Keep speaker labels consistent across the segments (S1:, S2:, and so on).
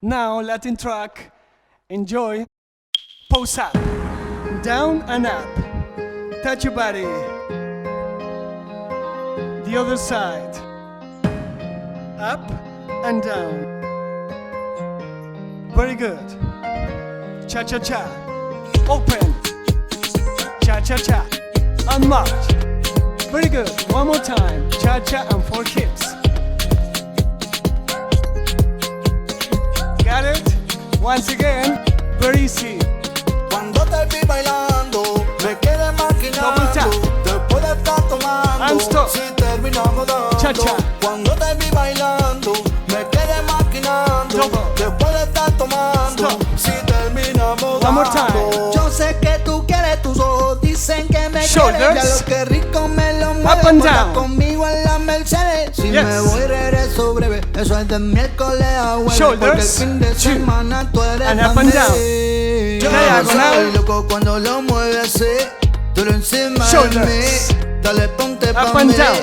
S1: Now, Latin track, enjoy. Pose up, down and up. Touch your body. The other side. Up and down. Very good. Cha-cha-cha. Open. Cha-cha-cha. And march. Very good. One more time. Cha-cha and 4 hips. Got it? Once again, very easy.
S2: Cuando te vi bailando, me quedé maquinando.
S1: Double tap.
S2: Después de estar tomando,
S1: And stop.
S2: si terminamos dando.
S1: Cha-cha.
S2: Cuando te vi bailando, me quedé maquinando.
S1: Double.
S2: Después de estar tomando,
S1: Stop.
S2: si terminamos
S1: One more
S2: dando.
S1: time.
S3: Yo sé que tú quieres, tus ojos dicen que me
S1: Shoulders.
S3: quieres. Ya lo que rico me lo mueves.
S1: Up and
S3: Ponla
S1: down.
S3: conmigo en la Mercedes. Si
S1: Yes.
S3: me voy regreso breve. Eso es de miércoles a jueves.
S1: Shoulders.
S3: Porque el fin de semana tú eres
S1: And up
S3: grande.
S1: and down.
S3: Yo
S1: Diagonal.
S3: soy loco cuando lo mueves así. Tú lo encima
S1: Shoulders.
S3: de mí. Dale, ponte pa'
S1: Up and
S3: mí.
S1: down.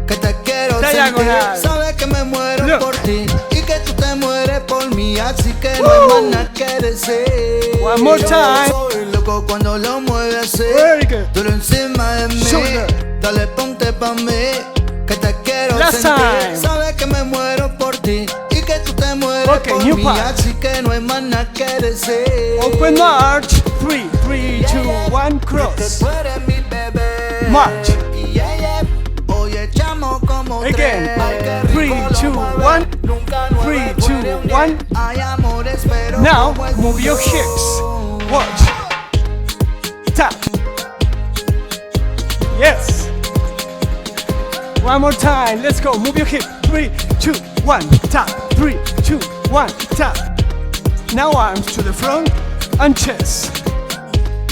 S3: Que te quiero
S1: Diagonal.
S3: sentir. Sabes que me muero
S1: Look.
S3: por ti. Y que tú te mueres por mí. Así que no hay más nada que decir.
S1: One more time.
S3: Soy loco cuando lo mueves así.
S1: Very good.
S3: Tú lo encima de mí.
S1: Shoulder.
S3: Dale, ponte pa' mí. Que te quiero
S1: Last
S3: sentir.
S1: time.
S3: Sabes que me muero por ti. Y que tú te mueres
S1: Okay,
S3: por
S1: new
S3: mí.
S1: part.
S3: Así que no hay más nada que decir.
S1: Open march. 3, 3, 2, 1,
S3: Que
S1: cross.
S3: tú eres mi bebé.
S1: March.
S3: Oye, chamo como
S1: Again.
S3: tres. Ay, qué rico
S1: 3,
S3: lo
S1: 2,
S3: mueves.
S1: 1.
S3: Nunca
S1: 3, 2, 1.
S3: 1. Hay amores, pero
S1: Now,
S3: como el
S1: move your
S3: tuyo.
S1: hips. Watch. Tap. Yes. One more time. Let's go. Move your hip. 3, 2, 1. Tap. 3, 2, 1. Tap. Now arms to the front and chest.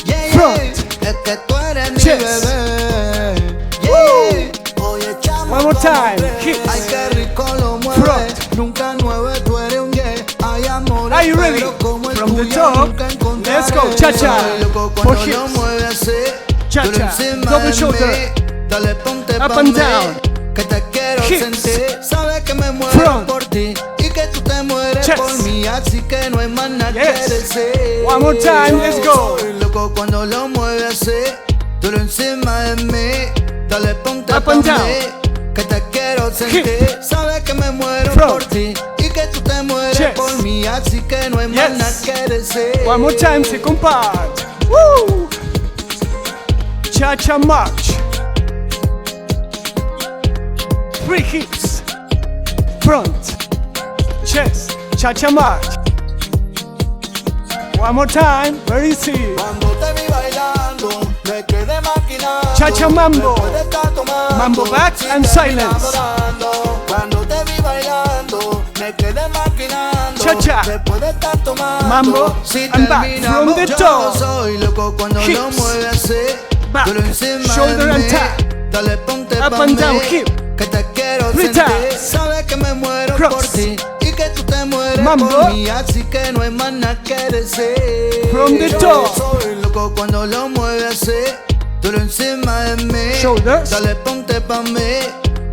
S3: Yeah,
S1: Front.
S3: Es que tú eres mi
S1: Chest.
S3: bebé. Yeah. Oye, chamo
S1: One more
S3: como
S1: time.
S3: tres.
S1: Hips.
S3: Ay, qué rico lo mueves.
S1: Front.
S3: Nunca 9, tú eres un 10. Hay amores,
S1: Are you ready?
S3: pero como el
S1: From the
S3: tuyo
S1: top,
S3: nunca encontraré.
S1: let's go. Cha-cha.
S3: Soy loco
S1: For
S3: cuando lo
S1: hips.
S3: mueves así.
S1: Cha-cha.
S3: Tú lo encima
S1: Double
S3: de
S1: shoulder.
S3: mí. Dale, ponte
S1: Up
S3: pa'
S1: and
S3: mí.
S1: down.
S3: Que te quiero
S1: Hips.
S3: sentir. Sabes que me muero
S1: Front.
S3: por ti. Y que tú te mueres
S1: Chest.
S3: por mí. Así que no hay más nada
S1: Yes.
S3: que decir.
S1: One more time, let's go.
S3: Soy loco cuando lo mueves así. Tú lo encima de mí. Dale, ponte
S1: Up
S3: pa'
S1: and
S3: mí.
S1: down.
S3: Que te quiero sentir.
S1: Hip.
S3: Sabes que me muero
S1: Front.
S3: por ti. Y que tú te mueres
S1: Chest.
S3: por mí. Así que no hay más
S1: Yes.
S3: nada que decir.
S1: One more time, second part. Woo! Cha-cha march. 3 hips. Front. Chest. Cha-cha march. One more time, very easy.
S2: Cuando te vi bailando, me quedé maquinando.
S1: Cha-cha mambo.
S2: Después de estar tomando,
S1: Mambo back
S2: si
S1: and
S2: terminamos
S1: silence.
S2: dando. Cuando te vi bailando, me quedé maquinando.
S1: Cha-cha.
S2: Después de estar tomando,
S1: Mambo
S3: Si
S1: and back
S3: terminamos,
S1: from the
S3: yo
S1: top.
S3: soy loco cuando lo
S1: Hips.
S3: mueves así.
S1: Back.
S3: Tú lo encima
S1: Shoulder
S3: de
S1: and
S3: mí.
S1: tap.
S3: Dale, ponte
S1: Up
S3: pa'
S1: and
S3: mí.
S1: down, hip.
S3: Que te quiero
S1: 3
S3: sentir.
S1: taps.
S3: Sabes que me muero
S1: Cross.
S3: por ti. Y que tú te mueres
S1: Mambo.
S3: por mí. Así que no hay más nada que decir.
S1: From the
S3: Yo
S1: top.
S3: soy loco cuando lo mueves así. Tú lo encima de mí.
S1: Shoulders.
S3: Dale, ponte pa' mí.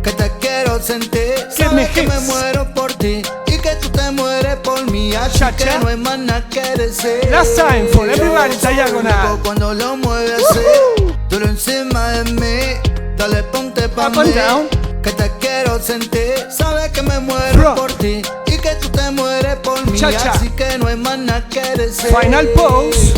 S3: Que te quiero sentir.
S1: Give me
S3: Sabes que me
S1: hips.
S3: muero por ti. Y que tú te mueres por mí. Así
S1: Cha-cha.
S3: que no hay más nada que decir.
S1: Last time for everybody,
S3: Yo soy
S1: diagonal.
S3: loco cuando lo mueves
S1: Woohoo.
S3: así. Tú lo encima de mí. Dale, ponte pa'
S1: Up
S3: mí.
S1: and down.
S3: Que te quiero sentir. Sabes que me muero
S1: Front.
S3: por ti. Y que tú te mueres por mí.
S1: Cha-cha.
S3: Así que no hay más nada que decir.
S1: Final pose.